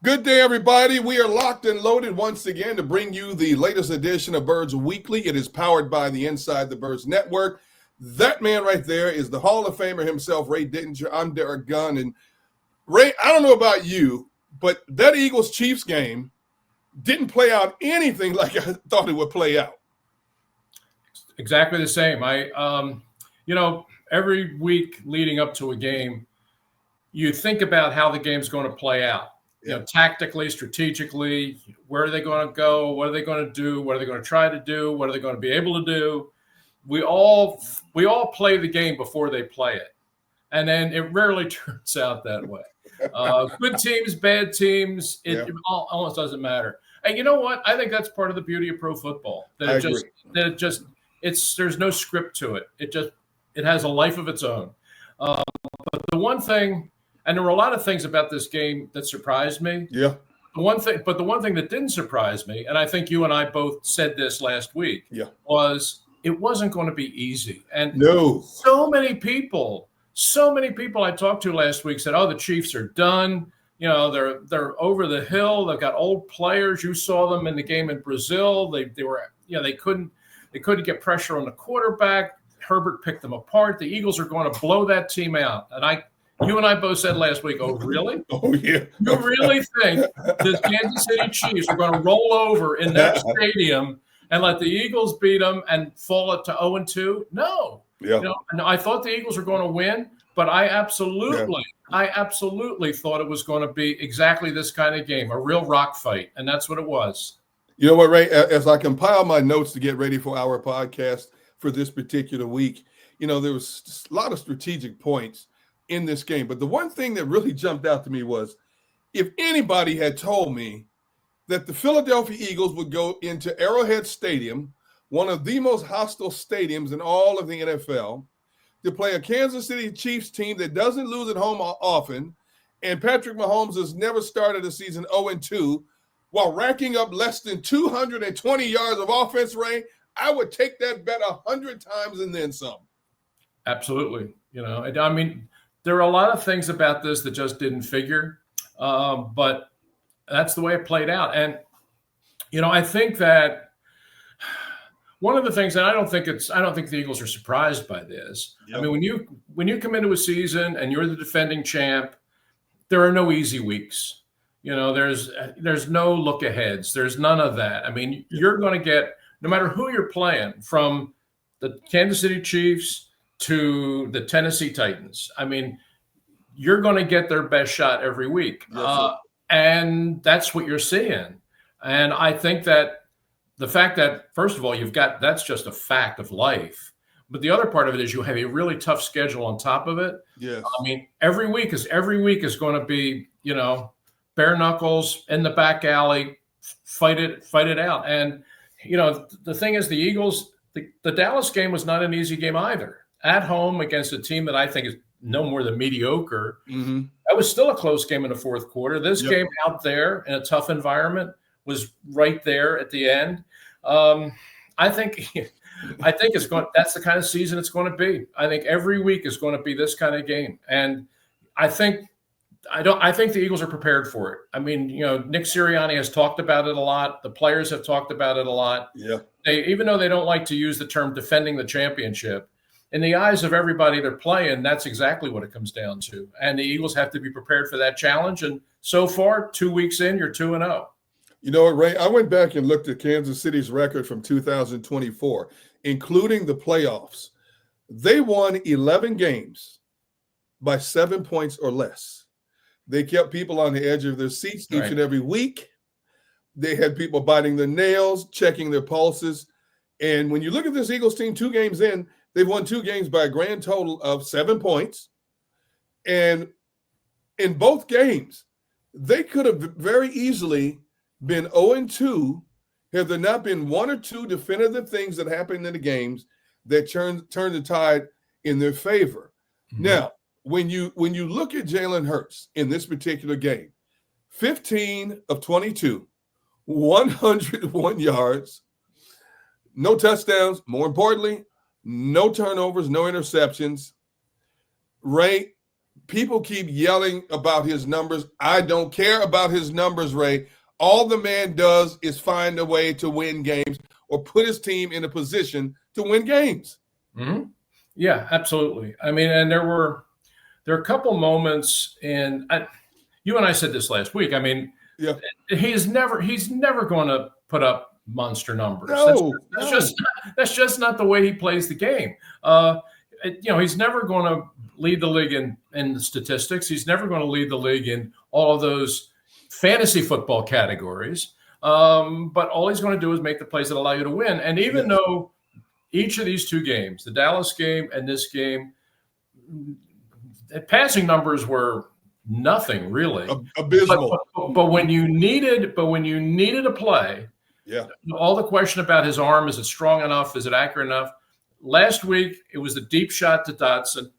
Good day, everybody. We are locked and loaded once again to bring you the latest edition of Birds Weekly. It is powered by the Inside the Birds Network. That man right there is the Hall of Famer himself, Ray Didinger. I'm Derrick Gunn. And Ray, I don't know about you, but that Eagles-Chiefs game didn't play out anything like I thought it would play out. Exactly the same. Every week leading up to a game, you think about how the game's going to play out. Tactically, strategically, where are they going to go? What are they going to do? What are they going to try to do? What are they going to be able to do? We all play the game before they play it. And then it rarely turns out that way. Good teams, bad teams, it almost doesn't matter. And you know what? I think that's part of the beauty of pro football. There's no script to it. It has a life of its own. But the one thing, and there were a lot of things about this game that surprised me. Yeah. The one thing that didn't surprise me, and I think you and I both said this last week, was it wasn't going to be easy. And so many people I talked to last week said, "Oh, the Chiefs are done. They're over the hill. They've got old players. You saw them in the game in Brazil. They couldn't get pressure on the quarterback. Herbert picked them apart. The Eagles are going to blow that team out." And you and I both said last week, "Oh, really? Oh, yeah. You really think the Kansas City Chiefs are going to roll over in that stadium and let the Eagles beat them and fall it to 0-2? No. Yeah. I thought the Eagles were going to win, but I absolutely thought it was going to be exactly this kind of game, a real rock fight, and that's what it was. You know what, Ray? As I compile my notes to get ready for our podcast for this particular week, there was just a lot of strategic points in this game. But the one thing that really jumped out to me was, if anybody had told me that the Philadelphia Eagles would go into Arrowhead Stadium, one of the most hostile stadiums in all of the NFL, to play a Kansas City Chiefs team that doesn't lose at home often, and Patrick Mahomes has never started a season 0-2, while racking up less than 220 yards of offense, Ray, I would take that bet 100 times and then some. Absolutely. There are a lot of things about this that just didn't figure, but that's the way it played out. And, I think that one of the things, and I don't think the Eagles are surprised by this. Yep. I mean, when you come into a season and you're the defending champ, there are no easy weeks. There's no look aheads. There's none of that. I mean, you're going to get, no matter who you're playing, from the Kansas City Chiefs to the Tennessee Titans, I mean, you're going to get their best shot every week. And that's what you're seeing. And I think that the fact that, first of all, that's just a fact of life. But the other part of it is you have a really tough schedule on top of it. Yes. I mean, every week is going to be, bare knuckles in the back alley, fight it out. And, the thing is, the Eagles, the Dallas game was not an easy game either. At home against a team that I think is no more than mediocre. Mm-hmm. That was still a close game in the fourth quarter. This game out there in a tough environment was right there at the end. I think that's the kind of season it's going to be. I think every week is going to be this kind of game. And I think the Eagles are prepared for it. I mean, Nick Sirianni has talked about it a lot. The players have talked about it a lot. Yeah. Even though they don't like to use the term defending the championship, in the eyes of everybody they're playing, that's exactly what it comes down to. And the Eagles have to be prepared for that challenge. And so far, 2 weeks in, you're 2-0. You know what, Ray? I went back and looked at Kansas City's record from 2024, including the playoffs. They won 11 games by 7 points or less. They kept people on the edge of their seats each and every week. They had people biting their nails, checking their pulses. And when you look at this Eagles team 2 games in, they've won 2 games by a grand total of 7 points. And in both games, they could have very easily been 0-2 had there not been 1 or 2 definitive things that happened in the games that turned the tide in their favor. Mm-hmm. Now, when you look at Jalen Hurts in this particular game, 15 of 22, 101 yards, no touchdowns, more importantly, no turnovers, no interceptions. Ray, people keep yelling about his numbers. I don't care about his numbers, Ray. All the man does is find a way to win games or put his team in a position to win games. Mm-hmm. Yeah, absolutely. I mean, and there are a couple moments you and I said this last week. I mean, yeah, he's never going to put up monster numbers. No, that's just not the way he plays the game. He's never going to lead the league in the statistics. He's never going to lead the league in all of those fantasy football categories. But all he's going to do is make the plays that allow you to win. And even though each of these two games, the Dallas game and this game, passing numbers were nothing really. Abysmal. But when you needed a play, all the question about his arm, is it strong enough? Is it accurate enough? Last week, it was the deep shot to Dotson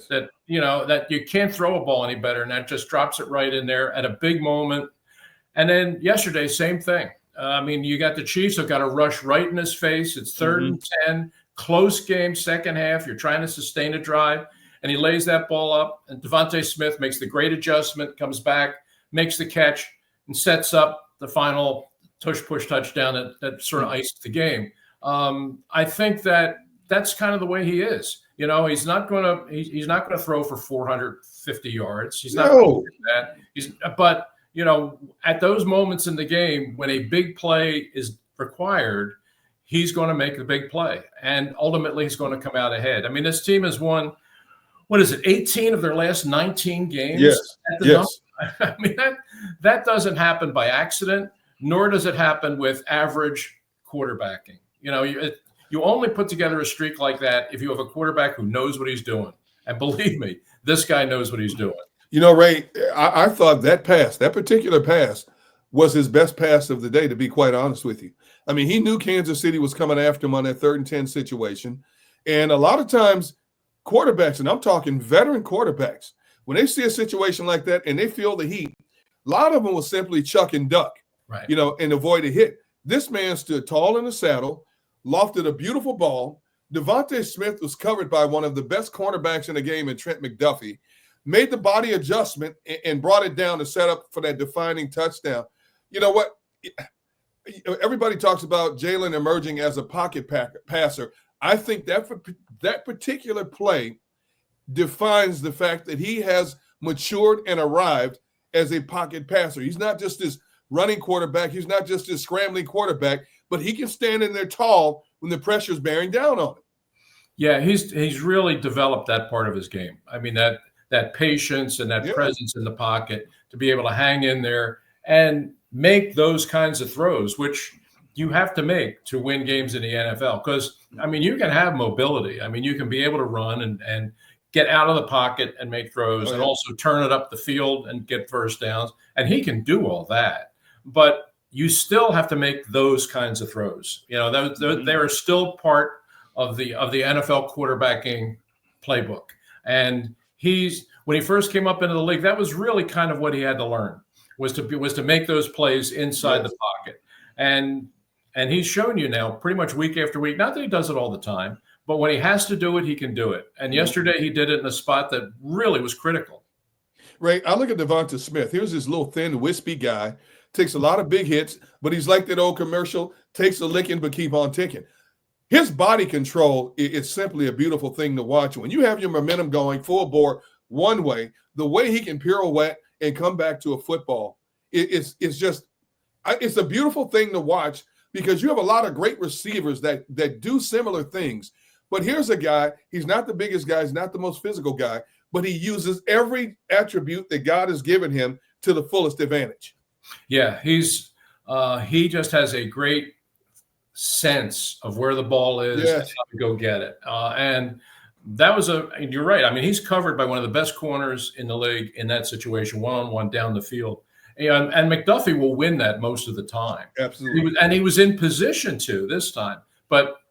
that you can't throw a ball any better, and that just drops it right in there at a big moment. And then yesterday, same thing. I mean, you got the Chiefs have got a rush right in his face. It's 3rd and 10, close game, second half. You're trying to sustain a drive, and he lays that ball up, and Za'DariusSmith makes the great adjustment, comes back, makes the catch, and sets up the final push touchdown that sort of iced the game. I think that's kind of the way he is. He's not going to throw for 450 yards. He's not going to do that. But at those moments in the game when a big play is required, he's going to make the big play, and ultimately he's going to come out ahead. I mean, this team has won, 18 of their last 19 games? Yes. I mean, that doesn't happen by accident, nor does it happen with average quarterbacking. You only put together a streak like that if you have a quarterback who knows what he's doing. And believe me, this guy knows what he's doing. Ray, I thought that particular pass was his best pass of the day, to be quite honest with you. I mean, he knew Kansas City was coming after him on that 3rd and 10 situation. And a lot of times quarterbacks, and I'm talking veteran quarterbacks, when they see a situation like that and they feel the heat, a lot of them will simply chuck and duck, right? And avoid a hit. This man stood tall in the saddle, lofted a beautiful ball. Za'DariusSmith was covered by one of the best cornerbacks in the game in Trent McDuffie, made the body adjustment and brought it down to set up for that defining touchdown. You know what? Everybody talks about Jalen emerging as a pocket passer. I think that particular play defines the fact that he has matured and arrived as a pocket passer. He's not just this running quarterback. He's not just this scrambling quarterback, but he can stand in there tall when the pressure's bearing down on him. Yeah, he's really developed that part of his game. I mean, that patience and that presence in the pocket to be able to hang in there and make those kinds of throws, which you have to make to win games in the NFL. Because, I mean, you can have mobility. I mean, you can be able to run and get out of the pocket and make throws and also turn it up the field and get first downs. And he can do all that. But you still have to make those kinds of throws. They are still part of the NFL quarterbacking playbook. And when he first came up into the league, that was really kind of what he had to learn, was to make those plays inside the pocket. And he's shown you now pretty much week after week, not that he does it all the time, but when he has to do it, he can do it. And yesterday he did it in a spot that really was critical. Ray, I look at DeVonta Smith. Here's this little thin, wispy guy, takes a lot of big hits, but he's like that old commercial, takes a licking but keep on ticking. His body control is simply a beautiful thing to watch. When you have your momentum going full bore one way, the way he can pirouette and come back to a football, it's a beautiful thing to watch, because you have a lot of great receivers that do similar things. But here's a guy, he's not the biggest guy, he's not the most physical guy, but he uses every attribute that God has given him to the fullest advantage. Yeah, he just has a great sense of where the ball is and how to go get it. And that was you're right. I mean, he's covered by one of the best corners in the league in that situation, one-on-one down the field. And McDuffie will win that most of the time. Absolutely. He was in position to this time. But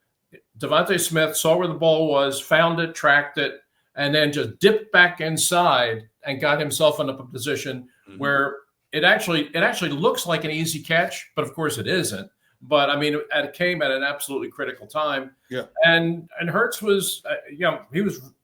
DeVonta saw where the ball was, found it, tracked it, and then just dipped back inside and got himself in a position where it actually looks like an easy catch, but of course it isn't. But I mean, it came at an absolutely critical time. Yeah. And Hurts was,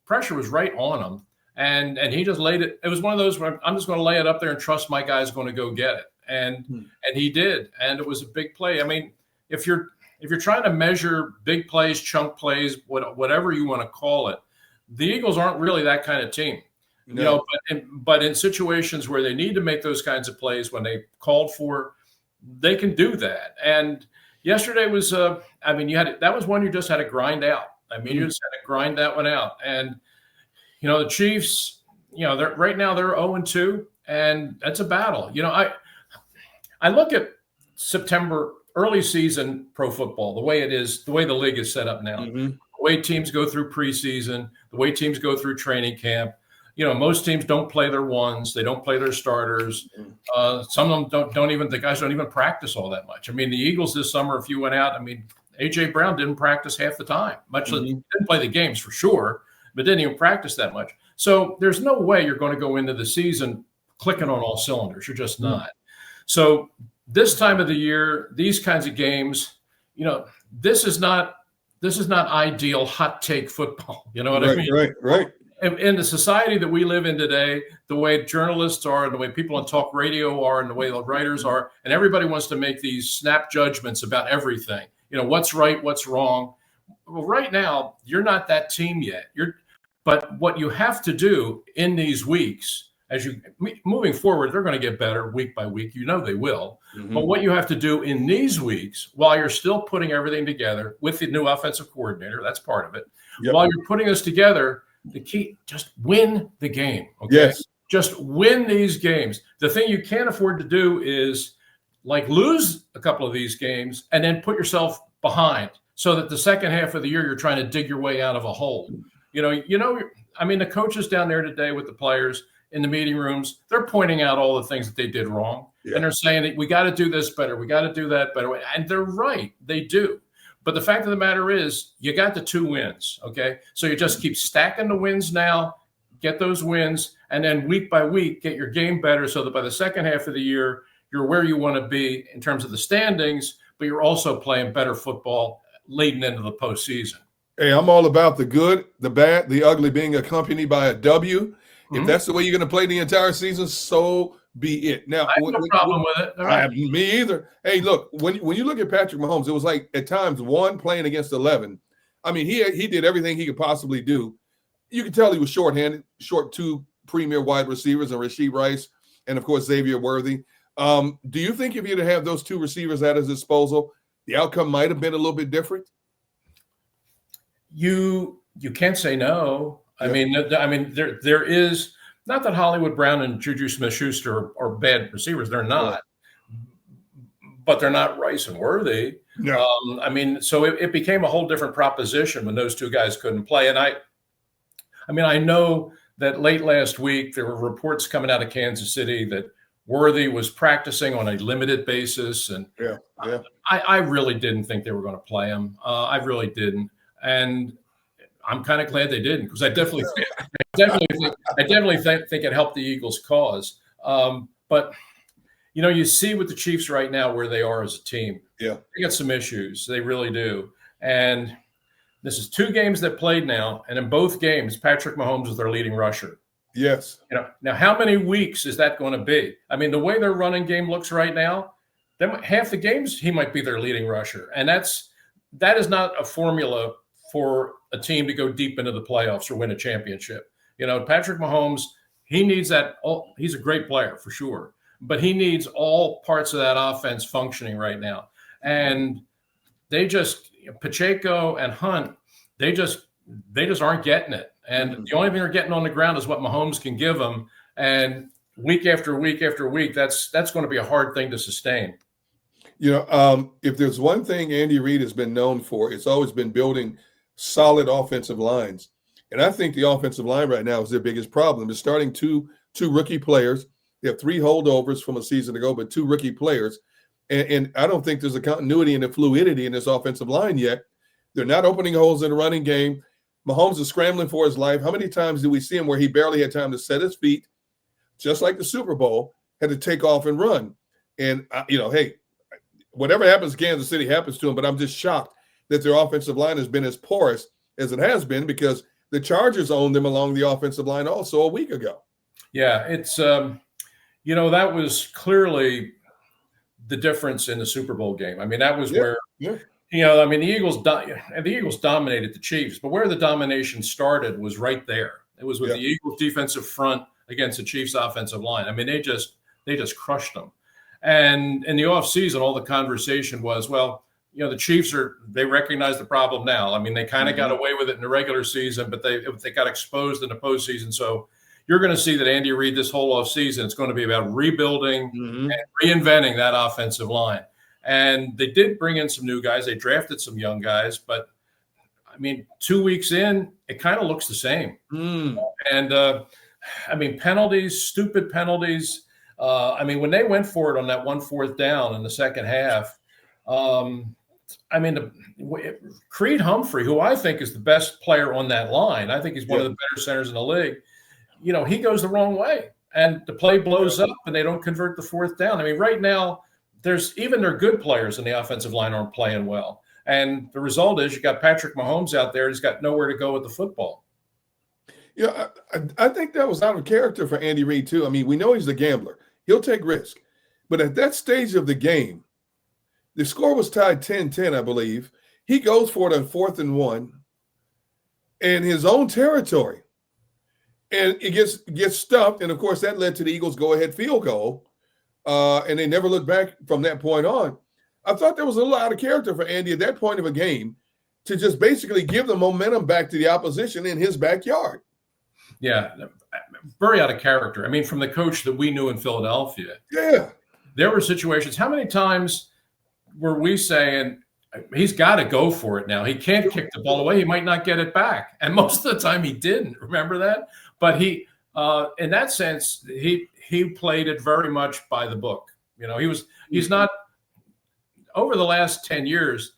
pressure was right on him. and he just laid it. It was one of those where I'm just going to lay it up there and trust my guy's going to go get it, and he did, and it was a big play. I mean, if you're trying to measure big plays, chunk plays, whatever you want to call it, the Eagles aren't really that kind of team. No. You know, but in situations where they need to make those kinds of plays when they called for, they can do that. And yesterday was, I mean, that was one you just had to grind out. I mean, you just had to grind that one out. And, you know, the Chiefs, you know, right now they're 0-2, and that's a battle. You know, I look at September, early season pro football, the way it is, the way the league is set up now, the way teams go through preseason, the way teams go through training camp. You know, most teams don't play their ones. They don't play their starters. Some of them the guys don't even practice all that much. I mean, the Eagles this summer, if you went out, I mean, A.J. Brown didn't practice half the time, much less didn't play the games for sure, but didn't even practice that much. So there's no way you're going to go into the season clicking on all cylinders. You're just not. So this time of the year, these kinds of games, you know, this is not ideal hot take football. You know what I mean? Right. In the society that we live in today, the way journalists are and the way people on talk radio are and the way the writers are, and everybody wants to make these snap judgments about everything. You know, what's right, what's wrong. Well, right now, you're not that team yet. But what you have to do in these weeks, moving forward, they're going to get better week by week. You know they will. But what you have to do in these weeks, while you're still putting everything together with the new offensive coordinator, that's part of it. While you're putting this together, the key, just win the game. Okay? Yes. Just win these games. The thing you can't afford to do is like lose a couple of these games and then put yourself behind so that the second half of the year you're trying to dig your way out of a hole. You know, I mean, the coaches down there today with the players in the meeting rooms, they're pointing out all the things that they did wrong. And they're saying that we got to do this better. We got to do that better. And they're right. They do. But the fact of the matter is you got the 2 wins, okay? So you just keep stacking the wins now, get those wins, and then week by week get your game better so that by the second half of the year, you're where you want to be in terms of the standings, but you're also playing better football leading into the postseason. Hey, I'm all about the good, the bad, the ugly being accompanied by a W. If that's the way you're going to play the entire season, so be it. Now, I have no problem with it. Right. Me either. Hey, look, when you look at Patrick Mahomes, it was like at times 1 playing against 11. I mean, he did everything he could possibly do. You could tell he was shorthanded, short 2 premier wide receivers, and Rashee Rice, and of course Xavier Worthy. Do you think if you'd have those 2 receivers at his disposal, the outcome might have been a little bit different? You can't say no. I mean, there is not that Hollywood Brown and Juju Smith-Schuster are bad receivers. They're not, but they're not Rice and Worthy. No. I mean, so it became a whole different proposition when those 2 guys couldn't play. And I know that late last week there were reports coming out of Kansas City that Worthy was practicing on a limited basis, and I really didn't think they were going to play him. I really didn't, and I'm kind of glad they didn't, because I definitely think it helped the Eagles' cause. But you know, you see with the Chiefs right now where they are as a team. Yeah, they got some issues. They really do. And this is 2 games that played now, and in both games, Patrick Mahomes was their leading rusher. Yes. You know, now how many weeks is that going to be? I mean, the way their running game looks right now, half the games he might be their leading rusher, and that is not a formula for a team to go deep into the playoffs or win a championship. You know, Patrick Mahomes, he needs that. He's a great player for sure, but he needs all parts of that offense functioning right now. And they just, Pacheco and Hunt, they just aren't getting it. And the only thing they're getting on the ground is what Mahomes can give them. And week after week after week, that's going to be a hard thing to sustain. You know, if there's one thing Andy Reid has been known for, it's always been building solid offensive lines. And I think the offensive line right now is their biggest problem. They're starting two rookie players. They have 3 holdovers from a season ago, but 2 rookie players. And I don't think there's a continuity and a fluidity in this offensive line yet. They're not opening holes in the running game. Mahomes is scrambling for his life. How many times did we see him where he barely had time to set his feet, just like the Super Bowl, had to take off and run? And, hey, whatever happens to Kansas City happens to him, but I'm just shocked that their offensive line has been as porous as it has been, because the Chargers owned them along the offensive line also a week ago. Yeah, it's that was clearly the difference in the Super Bowl game. I mean, that was where the Eagles dominated the Chiefs, but where the domination started was right there. It was with the Eagles defensive front against the Chiefs offensive line. I mean, they just crushed them. And in the offseason, all the conversation was, well, the Chiefs they recognize the problem now. I mean, they kind of got away with it in the regular season, but they got exposed in the postseason. So you're going to see that Andy Reid this whole offseason, it's going to be about rebuilding and reinventing that offensive line. And they did bring in some new guys. They drafted some young guys, but I mean, 2 weeks in, it kind of looks the same. And penalties, stupid penalties. When they went for it on that 1 4th down in the second half, Creed Humphrey, who I think is the best player on that line, I think he's one of the better centers in the league. He goes the wrong way, and the play blows up, and they don't convert the 4th down. I mean, right now, even their good players in the offensive line aren't playing well, and the result is you got Patrick Mahomes out there. He's got nowhere to go with the football. Yeah, I think that was out of character for Andy Reid too. I mean, we know he's a gambler; he'll take risk, but at that stage of the game, the score was tied 10-10, I believe. He goes for it on 4th and 1 in his own territory. And it gets stuffed. And, of course, that led to the Eagles' go-ahead field goal. And they never looked back from that point on. I thought that was a little out of character for Andy at that point of a game to just basically give the momentum back to the opposition in his backyard. Yeah, very out of character. I mean, from the coach that we knew in Philadelphia. Yeah. There were situations. How many times were we saying, he's got to go for it now? He can't kick the ball away. He might not get it back. And most of the time he didn't. Remember that? But he, in that sense, he played it very much by the book. He's not, over the last 10 years,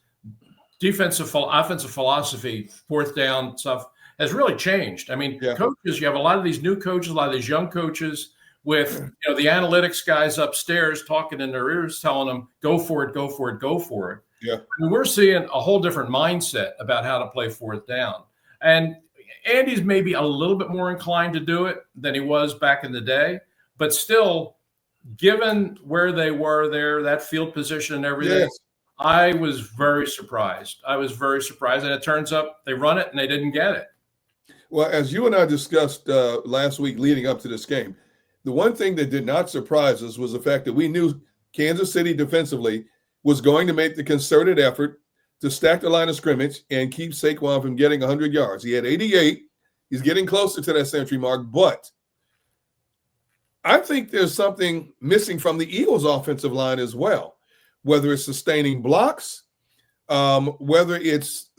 offensive philosophy, 4th down stuff has really changed. I mean, coaches, you have a lot of these new coaches, a lot of these young coaches with, the analytics guys upstairs talking in their ears, telling them, go for it, go for it, go for it. Yeah. I mean, we're seeing a whole different mindset about how to play 4th down. And Andy's maybe a little bit more inclined to do it than he was back in the day, but still, given where they were there, that field position and everything, I was very surprised. And it turns up they run it and they didn't get it. Well, as you and I discussed last week leading up to this game, the one thing that did not surprise us was the fact that we knew Kansas City defensively was going to make the concerted effort to stack the line of scrimmage and keep Saquon from getting 100 yards. He had 88. He's getting closer to that century mark, but I think there's something missing from the Eagles' offensive line as well, whether it's sustaining blocks, whether it's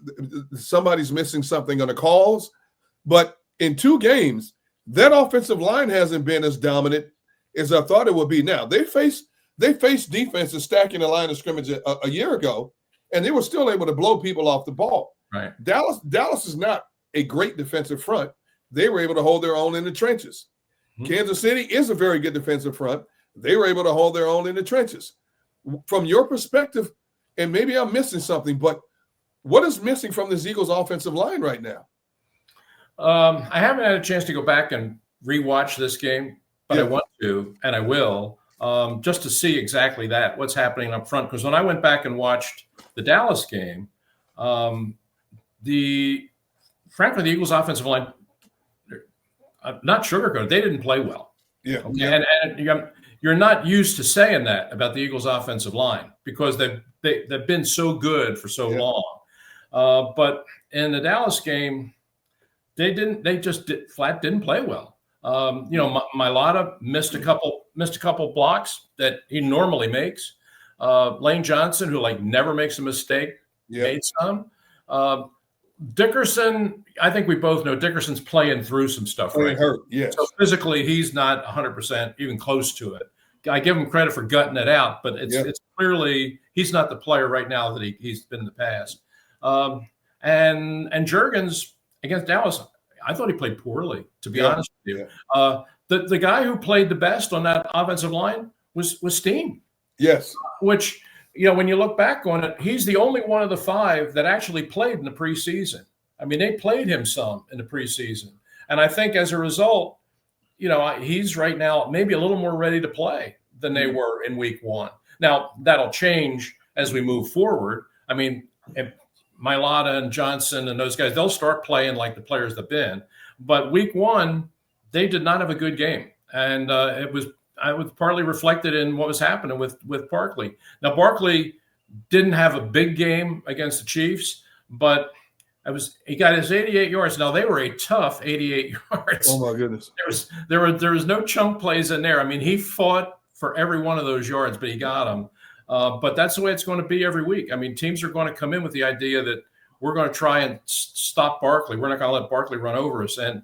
somebody's missing something on the calls. But in 2 games, that offensive line hasn't been as dominant as I thought it would be. Now, they faced defenses stacking the line of scrimmage a year ago, and they were still able to blow people off the ball. Right. Dallas is not a great defensive front. They were able to hold their own in the trenches. Kansas City is a very good defensive front. They were able to hold their own in the trenches. From your perspective, and maybe I'm missing something, but what is missing from this Eagles offensive line right now? I haven't had a chance to go back and rewatch this game, but I want to, and I will, just to see exactly what's happening up front. Because when I went back and watched the Dallas game, frankly, the Eagles offensive line, not sugarcoat, they didn't play well. Yeah. Okay? And you're not used to saying that about the Eagles offensive line because they've been so good for so long. But in the Dallas game, they flat didn't play well. Mailata missed a couple blocks that he normally makes. Lane Johnson, who never makes a mistake, made some. Dickerson, I think we both know Dickerson's playing through some stuff. Right? Hurt, yes. So physically, he's not 100% even close to it. I give him credit for gutting it out, but it's clearly he's not the player right now that he's been in the past. And Juergens against Dallas, I thought he played poorly, to be honest with you. The guy who played the best on that offensive line was Steen. Yes. Which, when you look back on it, he's the only one of the 5 that actually played in the preseason. I mean, they played him some in the preseason. And I think as a result, he's right now maybe a little more ready to play than they were in week one. Now, that'll change as we move forward. I mean, Mailata and Johnson and those guys, they'll start playing like the players have been. But week one, they did not have a good game. And it was partly reflected in what was happening with Barkley. Now, Barkley didn't have a big game against the Chiefs, but he got his 88 yards. Now, they were a tough 88 yards. Oh, my goodness. There was no chunk plays in there. I mean, he fought for every one of those yards, but he got them. But that's the way it's going to be every week. I mean, teams are going to come in with the idea that we're going to try and stop Barkley. We're not going to let Barkley run over us. And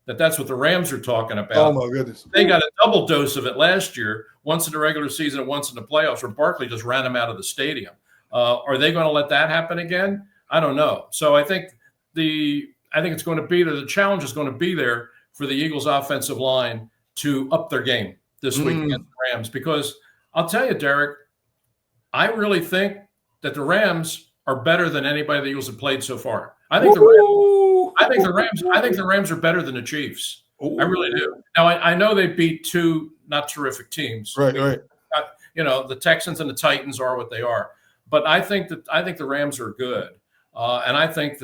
that's what the Rams are talking about. Oh, my goodness. They got a double dose of it last year, once in the regular season and once in the playoffs, where Barkley just ran them out of the stadium. Are they going to let that happen again? I don't know. So I think it's going to be there. The challenge is going to be there for the Eagles offensive line to up their game this week against the Rams, because I'll tell you, Derek, I really think that the Rams are better than anybody the Eagles have played so far. I think the Rams are better than the Chiefs. Ooh. I really do. Now I know they beat two not terrific teams. Right. The Texans and the Titans are what they are, but I think the Rams are good. And I think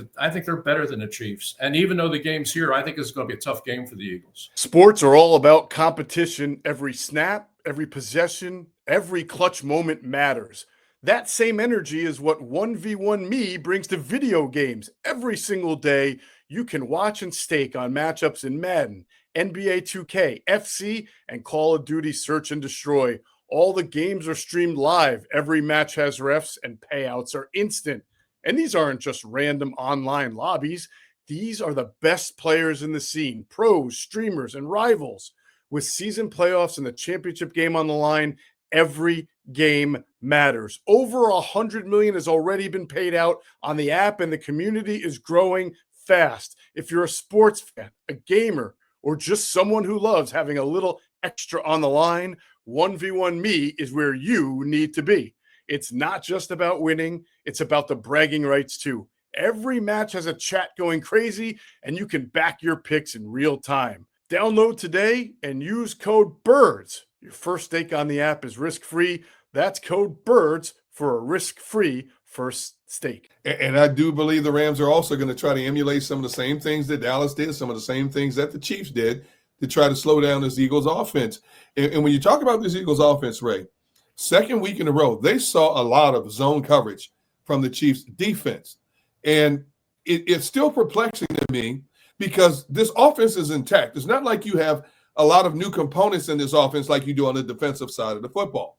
they're better than the Chiefs. And even though the game's here, I think it's going to be a tough game for the Eagles. Sports are all about competition. Every snap, every possession, every clutch moment matters. That same energy is what 1v1 Me brings to video games. Every single day, you can watch and stake on matchups in Madden, NBA 2K, FC, and Call of Duty Search and Destroy. All the games are streamed live. Every match has refs, and payouts are instant. And these aren't just random online lobbies. These are the best players in the scene, pros, streamers, and rivals. With season playoffs and the championship game on the line, every game matters. Over $100 million has already been paid out on the app, and the community is growing fast. If you're a sports fan, a gamer, or just someone who loves having a little extra on the line, 1v1 Me is where you need to be. It's not just about winning, it's about the bragging rights too. Every match has a chat going crazy, and you can back your picks in real time. Download today and use code BIRDS. Your first stake on the app is risk-free. That's code BIRDS for a risk-free first stake. And I do believe the Rams are also going to try to emulate some of the same things that Dallas did, some of the same things that the Chiefs did to try to slow down this Eagles offense. And when you talk about this Eagles offense, Ray, second week in a row, they saw a lot of zone coverage from the Chiefs defense. And it's still perplexing to me because this offense is intact. It's not like you have a lot of new components in this offense like you do on the defensive side of the football.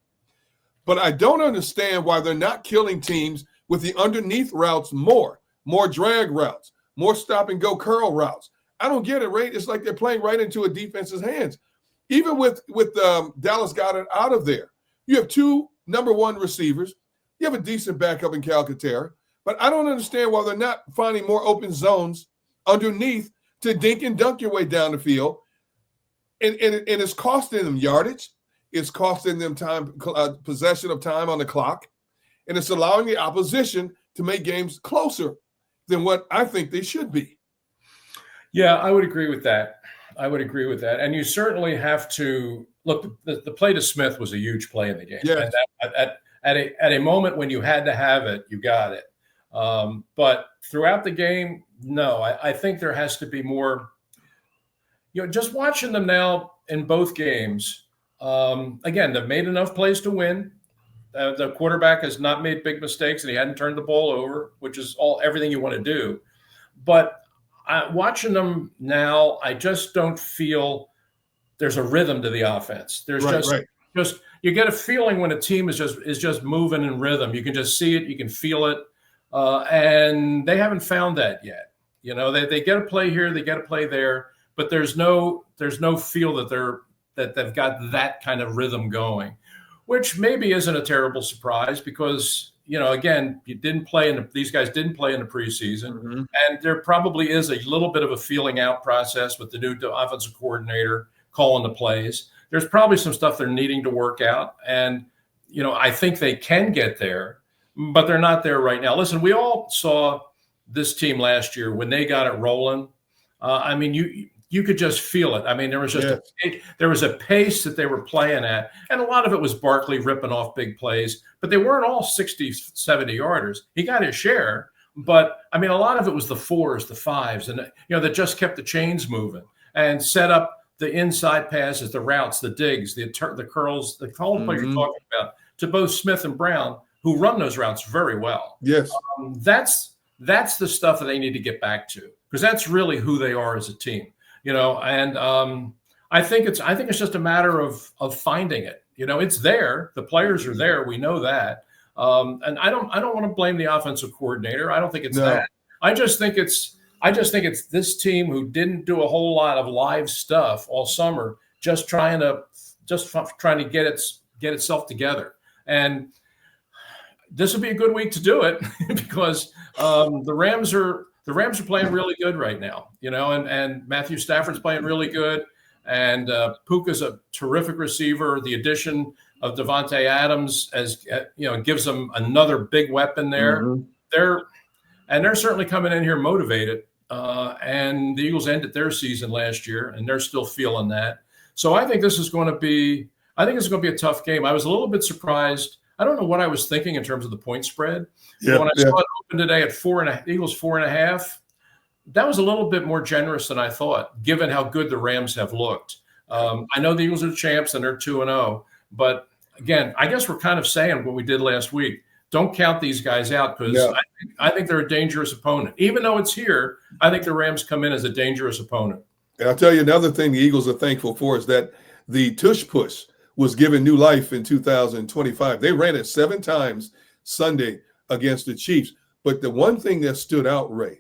But I don't understand why they're not killing teams with the underneath routes more drag routes, more stop and go curl routes. I don't get it, Ray. It's like they're playing right into a defense's hands. Even with Dallas got it out of there. You have two number one receivers. You have a decent backup in Calcaterra. But I don't understand why they're not finding more open zones underneath to dink and dunk your way down the field. And it's costing them yardage. It's costing them time, possession of time on the clock. And it's allowing the opposition to make games closer than what I think they should be. Yeah, I would agree with that. And you certainly have to look. The play to Smith was a huge play in the game. Yes. And at a moment when you had to have it, you got it. But throughout the game, no. I think there has to be more. Just watching them now in both games. Again, they've made enough plays to win. The quarterback has not made big mistakes, and he hadn't turned the ball over, which is everything you want to do. But watching them now, I just don't feel there's a rhythm to the offense. There's just you get a feeling when a team is just moving in rhythm. You can just see it, you can feel it, and they haven't found that yet. They get a play here, they get a play there, but there's no feel that they've got that kind of rhythm going, which maybe isn't a terrible surprise because, again, these guys didn't play in the preseason. Mm-hmm. And there probably is a little bit of a feeling out process with the new offensive coordinator calling the plays. There's probably some stuff they're needing to work out. And, I think they can get there, but they're not there right now. Listen, we all saw this team last year when they got it rolling. I mean, you could just feel it. I mean, there was just there was a pace that they were playing at, and a lot of it was Barkley ripping off big plays, but they weren't all 60, 70 yarders. He got his share, but I mean, a lot of it was the 4s, the 5s, and that just kept the chains moving and set up the inside passes, the routes, the digs, the curls, the call play you're talking about to both Smith and Brown, who run those routes very well. Yes, that's the stuff that they need to get back to, because that's really who they are as a team. And I think it's just a matter of finding it. It's there. The players are there. We know that. And I don't want to blame the offensive coordinator. I don't think it's that. I just think it's this team who didn't do a whole lot of live stuff all summer, just trying to get itself together. And this would be a good week to do it because the Rams are playing really good right now, and Matthew Stafford's playing really good, and Puka's a terrific receiver. The addition of Devontae Adams gives them another big weapon there. They're certainly coming in here motivated. And the Eagles ended their season last year, and they're still feeling that. So I think this is going to be a tough game. I was a little bit surprised. I don't know what I was thinking in terms of the point spread. When I saw it open today at 4.5, Eagles 4.5, that was a little bit more generous than I thought, given how good the Rams have looked. I know the Eagles are champs and they're 2-0, but again, I guess we're kind of saying what we did last week. Don't count these guys out, because I think they're a dangerous opponent. Even though it's here, I think the Rams come in as a dangerous opponent. And I'll tell you another thing the Eagles are thankful for is that the tush push was given new life in 2025. They ran it 7 times Sunday against the Chiefs. But the one thing that stood out, Ray,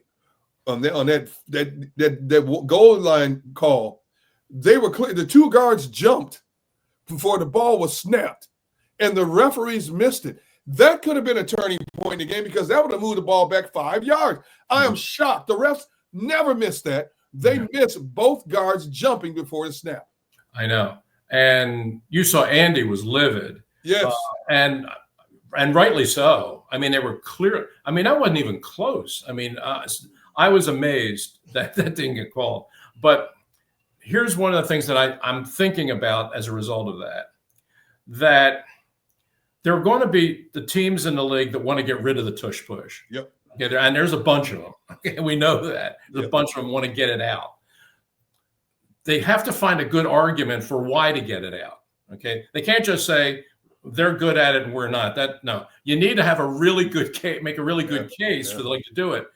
on that goal line call, they were clear. The 2 guards jumped before the ball was snapped, and the referees missed it. That could have been a turning point in the game, because that would have moved the ball back 5 yards. I am shocked. The refs never missed that. They missed both guards jumping before the snap. I know. And you saw Andy was livid. Yes. And rightly so. I mean, they were clear. I mean, that wasn't even close. I mean, I was amazed that didn't get called. But here's one of the things that I'm thinking about as a result of that there are going to be the teams in the league that want to get rid of the tush push. Yep. Okay, and there's a bunch of them. Okay, we know that. There's a bunch of them want to get it out. They have to find a good argument for why to get it out. Okay, they can't just say they're good at it and we're not. No, you need to have a really good case, make a really good case for the league to do it.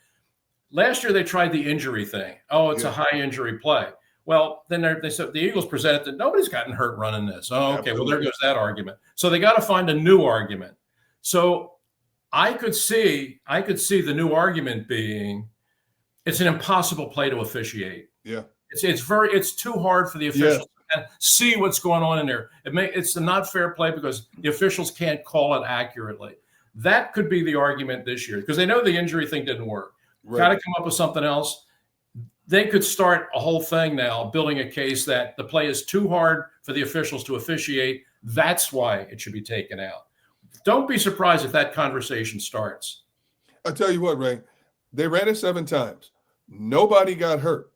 Last year they tried the injury thing. Oh, it's a high injury play. Well, then they said the Eagles presented that nobody's gotten hurt running this. Oh, okay. Well, there goes that argument. So they got to find a new argument. So I could see the new argument being it's an impossible play to officiate. Yeah. It's too hard for the officials to see what's going on in there. It's a not fair play because the officials can't call it accurately. That could be the argument this year, because they know the injury thing didn't work. Right. Got to come up with something else. They could start a whole thing now, building a case that the play is too hard for the officials to officiate. That's why it should be taken out. Don't be surprised if that conversation starts. I'll tell you what, Ray, they ran it 7 times. Nobody got hurt.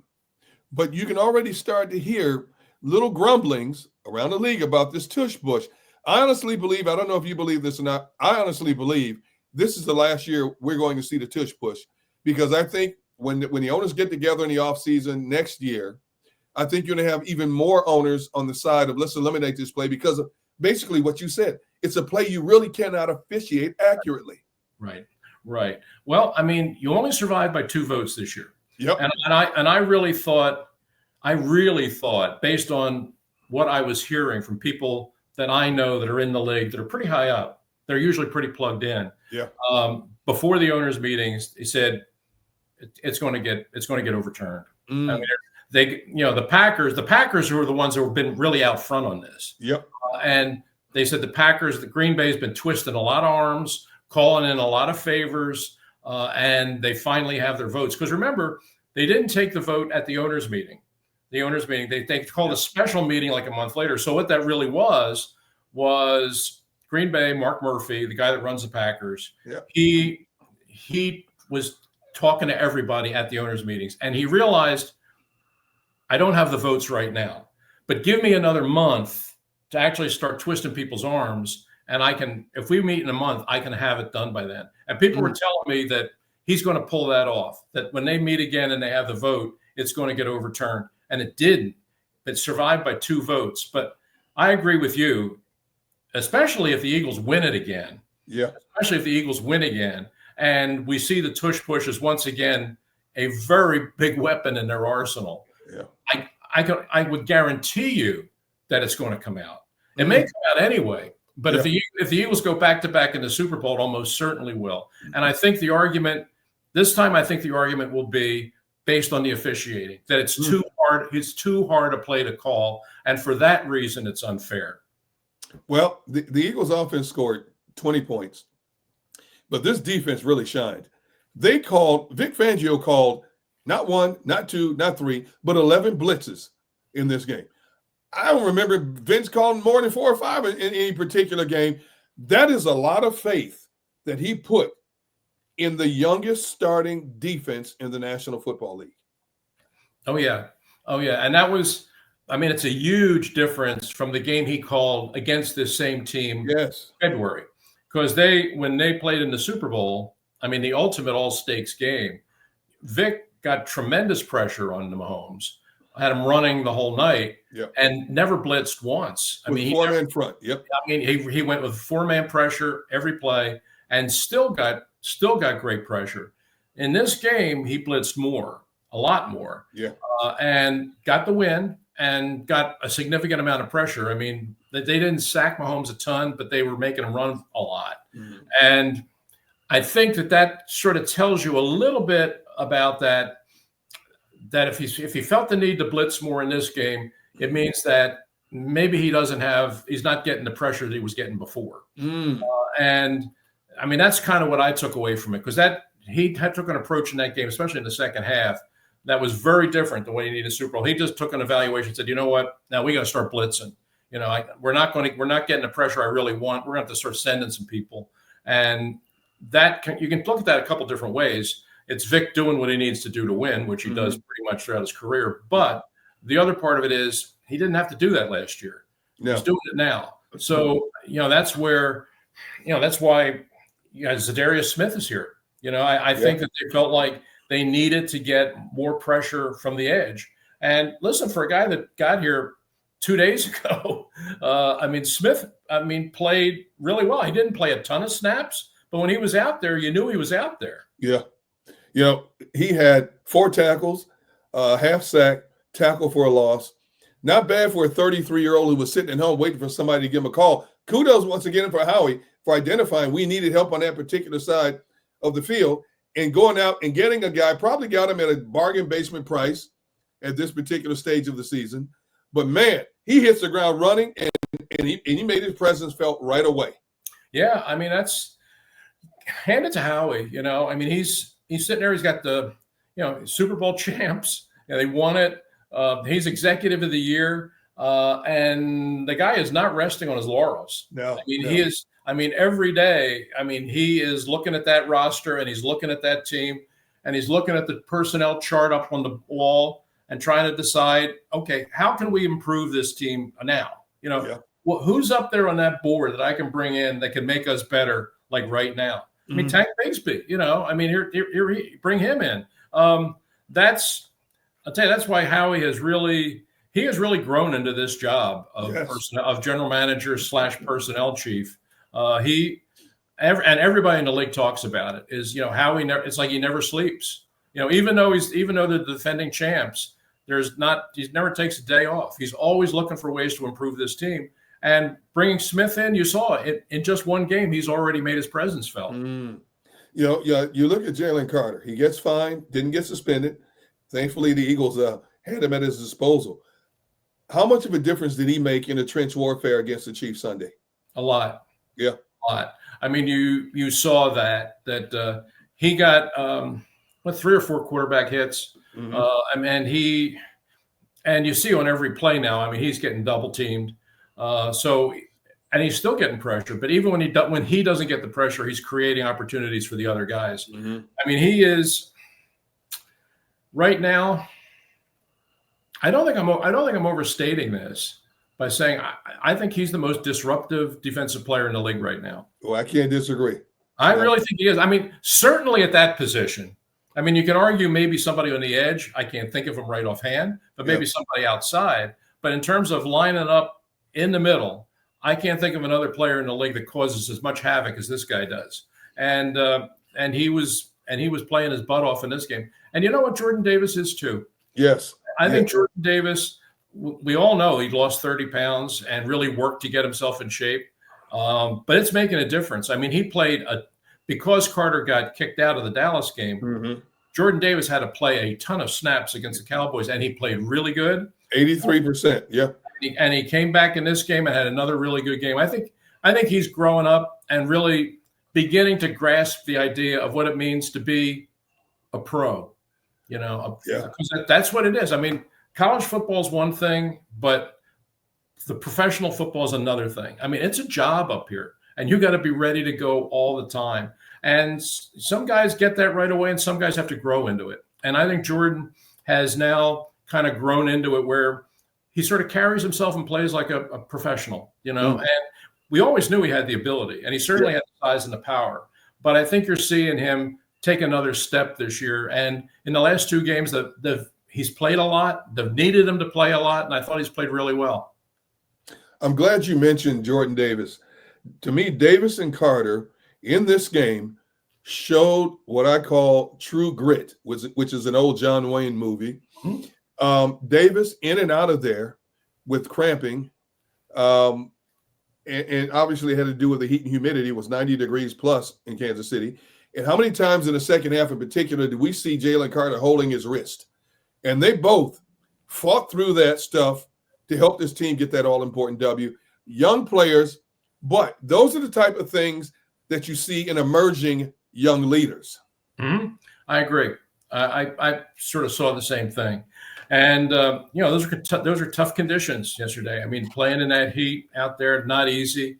But you can already start to hear little grumblings around the league about this tush push. I honestly believe, I don't know if you believe this or not, I honestly believe this is the last year we're going to see the tush push, because I think when the owners get together in the offseason next year, I think you're going to have even more owners on the side of let's eliminate this play, because of basically what you said. It's a play you really cannot officiate accurately. Right. Well, I mean, you only survived by 2 votes this year. Yep. And I really thought, based on what I was hearing from people that I know that are in the league that are pretty high up, they're usually pretty plugged in. Yeah. Before the owners' meetings, they said it's going to get overturned. I mean, the Packers who are the ones who have been really out front on this. Yep. And they said the Green Bay's been twisting a lot of arms, calling in a lot of favors, and they finally have their votes. Because remember, they didn't take the vote at the owners' meeting. They called a special meeting like a month later. So what that really was Green Bay, Mark Murphy, the guy that runs the Packers. Yeah. He was talking to everybody at the owners' meetings, and he realized, I don't have the votes right now, but give me another month to actually start twisting people's arms, and I can, if we meet in a month, I can have it done by then. And people were telling me that he's going to pull that off, that when they meet again and they have the vote, it's going to get overturned. And it didn't. It survived by 2 votes. But I agree with you, especially if the Eagles win it again. Yeah. Especially if the Eagles win again. And we see the tush push is once again a very big weapon in their arsenal. Yeah. I would guarantee you that it's going to come out. It may come out anyway, but if the Eagles go back-to-back in the Super Bowl, it almost certainly will. And I think the argument this time, will be based on the officiating, that it's too hard. It's too hard a play to call, and for that reason, it's unfair. Well, the Eagles offense scored 20 points, but this defense really shined. Vic Fangio called not 1, not 2, not 3, but 11 blitzes in this game. I don't remember Vince calling more than 4 or 5 in any particular game. That is a lot of faith that he put in the youngest starting defense in the National Football League. Oh, yeah. And that was, it's a huge difference from the game he called against this same team in February. Because when they played in the Super Bowl, the ultimate all-stakes game, Vic got tremendous pressure on the Mahomes, had him running the whole night, and never blitzed once. With 4-man front. Yep. He went with 4-man pressure every play and still got great pressure. In this game, he blitzed a lot more. Yeah. And got the win and got a significant amount of pressure. They didn't sack Mahomes a ton, but they were making him run a lot. Mm-hmm. And I think that sort of tells you a little bit about that if he felt the need to blitz more in this game, it means that maybe he's not getting the pressure that he was getting before. And that's kind of what I took away from it, because he took an approach in that game, especially in the second half, that was very different than what he needed Super Bowl. He just took an evaluation and said, you know what, now we got to start blitzing. We're not getting the pressure I really want. We're going to have to start sending some people. And you can look at that a couple different ways. It's Vic doing what he needs to do to win, which he does pretty much throughout his career. But the other part of it is he didn't have to do that last year. No. He's doing it now. So, that's where, that's why Za'DariusSmith is here. I think that they felt like they needed to get more pressure from the edge. And listen, for a guy that got here 2 days ago, Smith, played really well. He didn't play a ton of snaps, but when he was out there, you knew he was out there. Yeah. He had 4 tackles, half sack, tackle for a loss. Not bad for a 33-year-old who was sitting at home waiting for somebody to give him a call. Kudos once again for Howie for identifying we needed help on that particular side of the field and going out and getting a guy, probably got him at a bargain basement price at this particular stage of the season. But, man, he hits the ground running, and he made his presence felt right away. Yeah, that's – hand it to Howie, He's sitting there. He's got the, Super Bowl champs. They won it. He's executive of the year. And the guy is not resting on his laurels. No. He is – every day, he is looking at that roster and he's looking at that team and he's looking at the personnel chart up on the wall and trying to decide, okay, how can we improve this team now? Well, who's up there on that board that I can bring in that can make us better, like right now? Tank Bigsby, here, bring him in. I'll tell you, that's why Howie has really grown into this job of general manager / personnel chief. And everybody in the league talks about it. Is Howie it's like he never sleeps. Even though they're the defending champs, he never takes a day off. He's always looking for ways to improve this team. And bringing Smith in, you saw it in just one game. He's already made his presence felt. You look at Jalen Carter. He gets fined, didn't get suspended. Thankfully, the Eagles had him at his disposal. How much of a difference did he make in the trench warfare against the Chiefs Sunday? A lot. Yeah, a lot. You saw that he got 3 or 4 quarterback hits. And you see on every play now. He's getting double teamed. And he's still getting pressure, but even when he doesn't get the pressure, he's creating opportunities for the other guys. He is right now, I don't think I'm overstating this by saying I think he's the most disruptive defensive player in the league right now. Well, I can't disagree. I really think he is. I mean, certainly at that position. I mean, you can argue maybe somebody on the edge. I can't think of him right offhand, but maybe somebody outside. But in terms of lining up in the middle, I can't think of another player in the league that causes as much havoc as this guy does. And he was playing his butt off in this game. And you know what Jordan Davis is too? Yes. I think Jordan Davis, we all know he lost 30 pounds and really worked to get himself in shape. But it's making a difference. I mean, he played because Carter got kicked out of the Dallas game. Mm-hmm. Jordan Davis had to play a ton of snaps against the Cowboys, and he played really good. 83%. Yeah. And he came back in this game and had another really good game. I think he's growing up and really beginning to grasp the idea of what it means to be a pro. Because that's what it is. I mean, college football is one thing, but the professional football is another thing. I mean, it's a job up here, and you got to be ready to go all the time. And some guys get that right away, and some guys have to grow into it. And I think Jordan has now kind of grown into it where he sort of carries himself and plays like a professional, And we always knew he had the ability, and he certainly had the size and the power. But I think you're seeing him take another step this year. And in the last two games, he's played a lot. They've needed him to play a lot, and I thought he's played really well. I'm glad you mentioned Jordan Davis. To me, Davis and Carter in this game showed what I call true grit, which is an old John Wayne movie. Mm-hmm. Davis in and out of there with cramping, and obviously had to do with the heat and humidity. It was 90 degrees plus in Kansas City. And how many times in the second half in particular did we see Jalen Carter holding his wrist? And they both fought through that stuff to help this team get that all-important W. Young players, but those are the type of things that you see in emerging young leaders. Mm-hmm. I agree. I sort of saw the same thing. And, those are tough conditions yesterday. I mean, playing in that heat out there, not easy.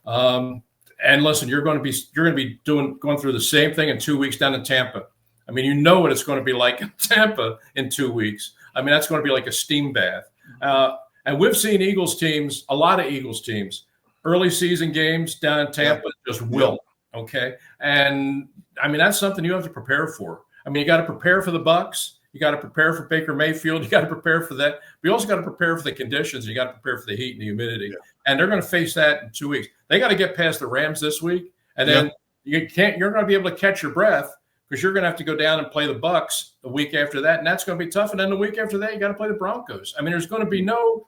And listen, you're going to be going through the same thing in 2 weeks down in Tampa. I mean, you know what it's going to be like in Tampa in 2 weeks. I mean, that's going to be like a steam bath. And we've seen a lot of Eagles teams, early season games down in Tampa just wilt. Okay. And I mean, that's something you have to prepare for. I mean, you got to prepare for the Bucs. You got to prepare for Baker Mayfield. You got to prepare for that. But you also got to prepare for the conditions. You got to prepare for the heat and the humidity. Yeah. And they're going to face that in 2 weeks. They got to get past the Rams this week. And then you're going to be able to catch your breath because you're going to have to go down and play the Bucs the week after that. And that's going to be tough. And then the week after that, you got to play the Broncos. I mean, there's going to be no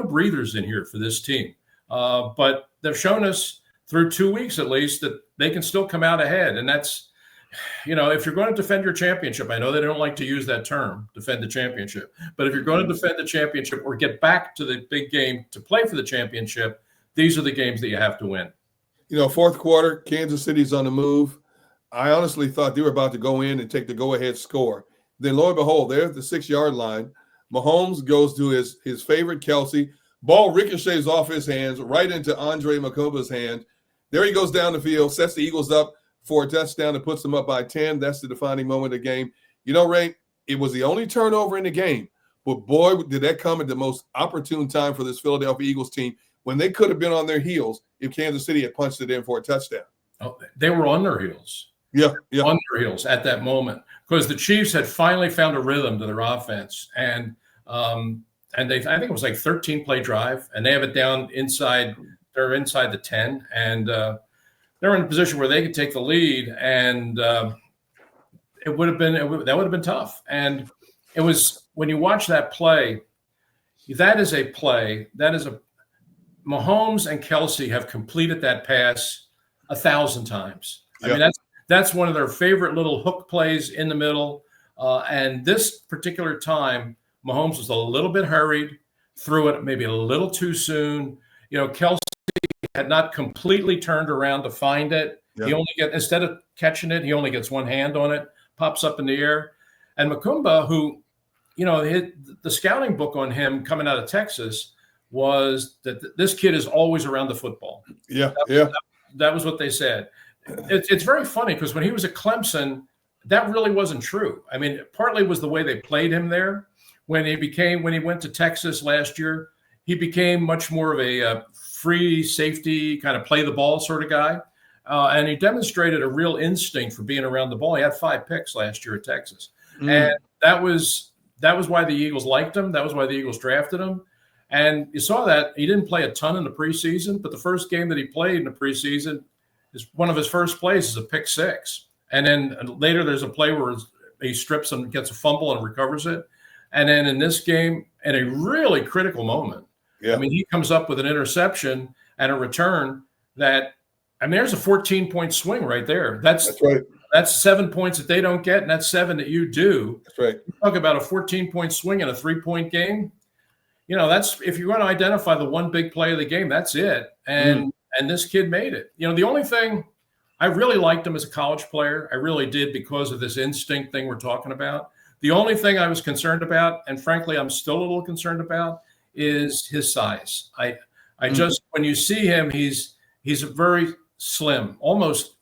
breathers in here for this team. But they've shown us through 2 weeks at least that they can still come out ahead. And that's, if you're going to defend your championship, I know they don't like to use that term, defend the championship. But if you're going to defend the championship or get back to the big game to play for the championship, these are the games that you have to win. Fourth quarter, Kansas City's on the move. I honestly thought they were about to go in and take the go-ahead score. Then lo and behold, they're at the 6-yard line. Mahomes goes to his favorite Kelsey. Ball ricochets off his hands right into Andre Makumba's hand. There he goes down the field, sets the Eagles up for a touchdown and puts them up by 10. That's the defining moment of the game. Ray, it was the only turnover in the game. But, boy, did that come at the most opportune time for this Philadelphia Eagles team when they could have been on their heels if Kansas City had punched it in for a touchdown. Oh, they were on their heels. Yeah. On their heels at that moment because the Chiefs had finally found a rhythm to their offense. And I think it was like 13-play drive, and they have it down inside. They're inside the 10, and they're in a position where they could take the lead, and that would have been tough. And it was when you watch that play, that is a Mahomes and Kelsey have completed that pass 1,000 times. I mean, that's one of their favorite little hook plays in the middle. And this particular time, Mahomes was a little bit hurried, threw it maybe a little too soon. Kelsey had not completely turned around to find it. Yep. He only instead of catching it, he only gets one hand on it, pops up in the air. And Makumba, who, the scouting book on him coming out of Texas was that this kid is always around the football. Yeah, That was what they said. It's very funny because when he was at Clemson, that really wasn't true. I mean, partly was the way they played him there. When he went to Texas last year, he became much more of a free safety kind of play the ball sort of guy. And he demonstrated a real instinct for being around the ball. He had 5 picks last year at Texas. And that was why the Eagles liked him. That was why the Eagles drafted him. And you saw that he didn't play a ton in the preseason, but the first game that he played in the preseason is one of his first plays is a pick 6. And then later there's a play where he strips and gets a fumble and recovers it. And then in this game, in a really critical moment, I mean, he comes up with an interception and a return that, I mean, there's a 14-point swing right there. That's right. That's 7 points that they don't get, and that's 7 that you do. That's right. You talk about a 14-point swing in a 3-point game. You know, that's if you want to identify the one big play of the game, that's it. And this kid made it. You know, the only thing I really liked him as a college player. I really did because of this instinct thing we're talking about. The only thing I was concerned about, and frankly, I'm still a little concerned about, is his size. I just when you see him, he's very slim, almost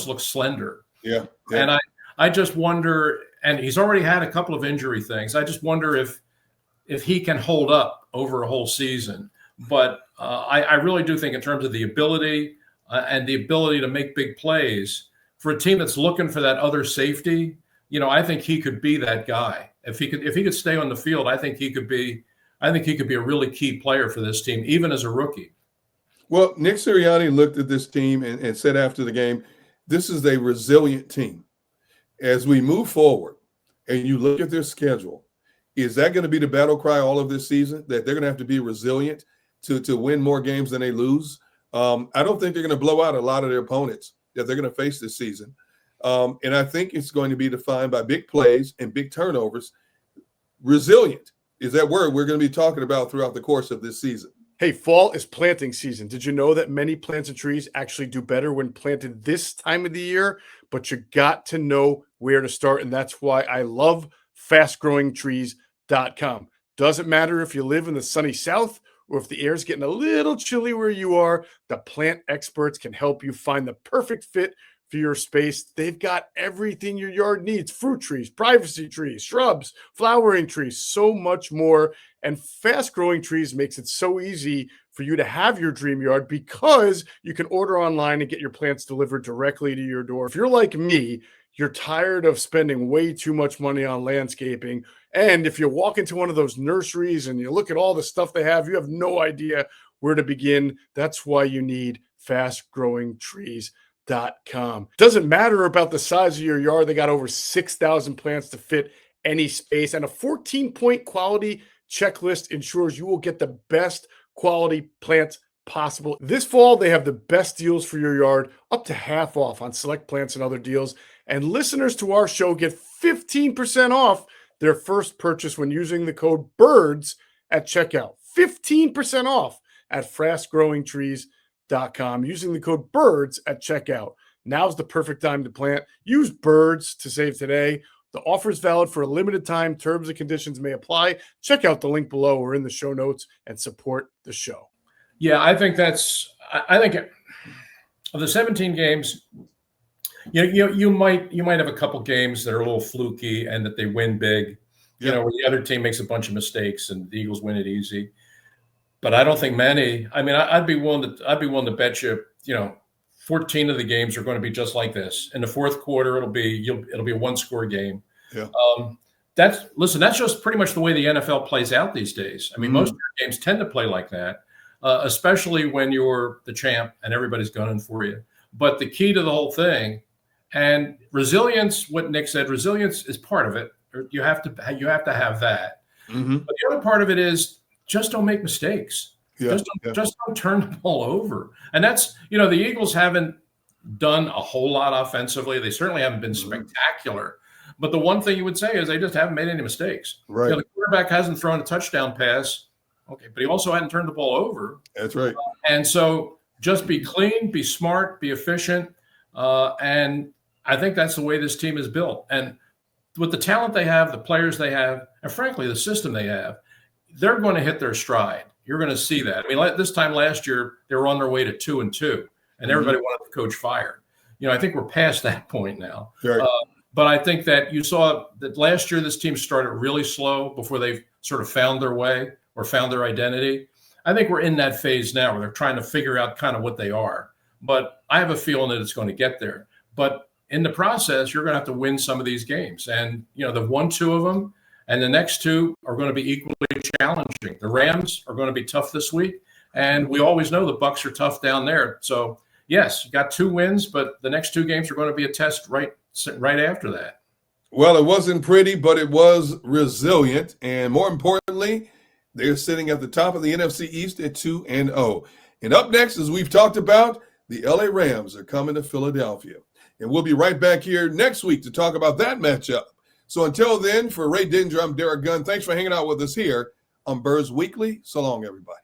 looks slender. Yeah. And I just wonder, and he's already had a couple of injury things. I just wonder if he can hold up over a whole season. But I really do think in terms of the ability and the ability to make big plays for a team that's looking for that other safety, you know, I think he could be that guy. If he could stay on the field, I think he could be a really key player for this team, even as a rookie. Well, Nick Sirianni looked at this team and said after the game, this is a resilient team. As we move forward and you look at their schedule, is that going to be the battle cry all of this season, that they're going to have to be resilient to win more games than they lose? I don't think they're going to blow out a lot of their opponents that they're going to face this season. And I think it's going to be defined by big plays and big turnovers. Resilient is that word we're going to be talking about throughout the course of this season. Hey, fall is planting season. Did you know that many plants and trees actually do better when planted this time of the year? But you got to know where to start, and that's why I love fastgrowingtrees.com. Doesn't matter if you live in the sunny south or if the air's getting a little chilly where you are, the plant experts can help you find the perfect fit for your space. They've got everything your yard needs: fruit trees, privacy trees, shrubs, flowering trees, so much more. And Fast Growing Trees makes it so easy for you to have your dream yard because you can order online and get your plants delivered directly to your door. If you're like me, you're tired of spending way too much money on landscaping. And if you walk into one of those nurseries and you look at all the stuff they have, you have no idea where to begin. That's why you need fastgrowingtrees.com. Doesn't matter about the size of your yard. They got over 6,000 plants to fit any space, and a 14-point quality checklist ensures you will get the best quality plants possible. This fall, they have the best deals for your yard, up to half off on select plants and other deals. And listeners to our show get 15% off their first purchase when using the code BIRDS at checkout. 15% off at fastgrowingtrees.com using the code BIRDS at checkout. Now's the perfect time to plant. Use BIRDS to save today. The offer is valid for a limited time. Terms and conditions may apply. Check out the link below or in the show notes and support the show. Yeah, I think of the 17 games, you might have a couple games that are a little fluky and that they win big, you know, where the other team makes a bunch of mistakes and the Eagles win it easy. But I don't think many. I mean, I'd be willing to bet you, 14 of the games are going to be just like this. In the fourth quarter, it'll be a one-score game. Yeah. That's just pretty much the way the NFL plays out these days. I mean, most of your games tend to play like that, especially when you're the champ and everybody's gunning for you. But the key to the whole thing, and resilience, what Nick said, resilience is part of it. You have to have that. Mm-hmm. But the other part of it is just don't make mistakes. Just don't turn the ball over. And that's, the Eagles haven't done a whole lot offensively. They certainly haven't been spectacular. But the one thing you would say is they just haven't made any mistakes. Right. The quarterback hasn't thrown a touchdown pass. Okay, but he also hadn't turned the ball over. That's right. And so just be clean, be smart, be efficient. And I think that's the way this team is built. And with the talent they have, the players they have, and frankly, the system they have, they're going to hit their stride. You're going to see that. I mean, this time last year, they were on their way to 2-2, and everybody wanted the coach fired. I think we're past that point now. Right. But I think that you saw that last year this team started really slow before they sort of found their way or found their identity. I think we're in that phase now where they're trying to figure out kind of what they are. But I have a feeling that it's going to get there. But in the process, you're going to have to win some of these games. And, they've won 2 of them, and the next 2 are going to be equally challenging. The Rams are going to be tough this week, and we always know the Bucs are tough down there. So, yes, you got 2 wins, but the next 2 games are going to be a test right after that. Well, it wasn't pretty, but it was resilient. And more importantly, they're sitting at the top of the NFC East at 2-0. And up next, as we've talked about, the LA Rams are coming to Philadelphia. And we'll be right back here next week to talk about that matchup. So until then, for Ray Didinger, I'm Derrick Gunn. Thanks for hanging out with us here on Birds Weekly. So long, everybody.